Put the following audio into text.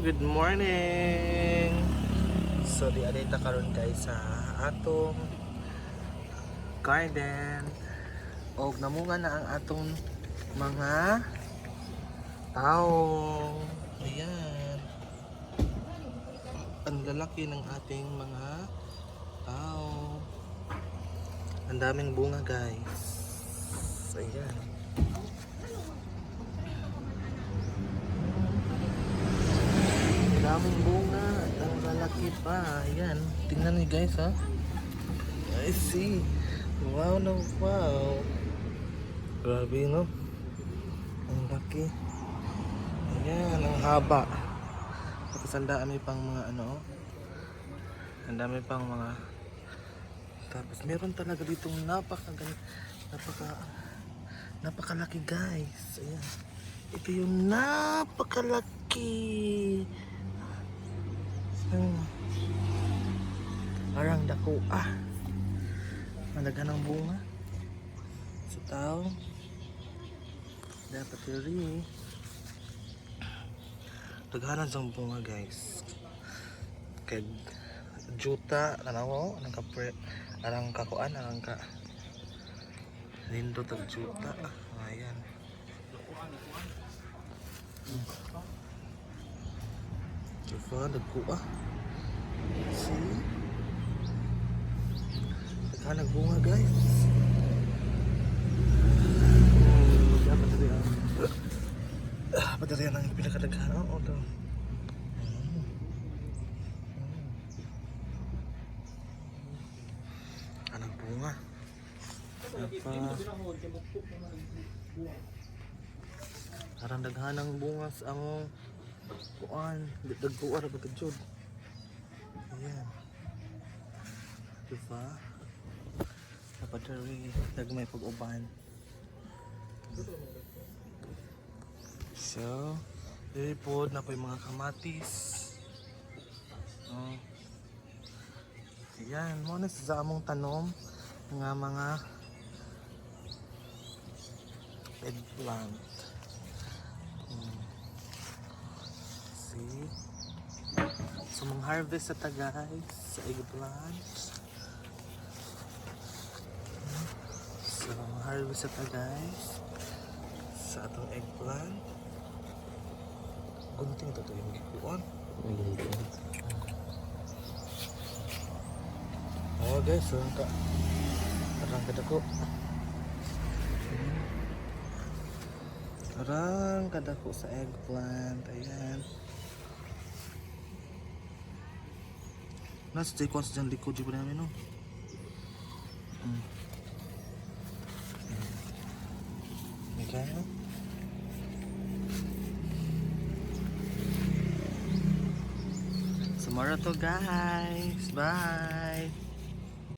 good morning. So di adita karon guys sa atong garden. Og namunga na ang atong mga taong. Ayan. Ang lalaki ng ating mga tao. Ang daming bunga guys. Ayan. Daming bunga at ang lalaki pa. Ayan, tingnan niyo guys ha. I see. Wow no wow. Grabe no. Ang laki. Ayan, ang haba. Tapos ang dami pang mga ano. Ang dami pang mga. Tapos meron talaga ditong napakalaki guys. Ayan. Ito yung napakalaki. Parang dako malaga ng bunga sa tao dapat rin daghanan sang bunga guys kay juta kanawa anang kapre anang kakuan anang ka lindo tag juta. Ayan. Diba, nagkuha. See? Nagbunga guys. Padarian ang pinakadaghan. Oh, ito. Anong bunga? Parang daghan ng bunga sa among kuan. Dagkuha ra bagad jud. Ayan. Diba? Dapat rin nagmay pag-uban. So, dili po na po yung mga kamatis. Ayan, mo na sa among tanom nga mga eggplant. See? So, mang-harvest sa guys sa eggplant. So, harvest ito guys sa atong eggplant. Gunting ito yung gikuan. Oh guys, parang kadako. Parang kadako sa eggplant. Ayan. Nasa jay kwan sa dyan likod yung namin no. Okay. Tomorrow to guys. Bye.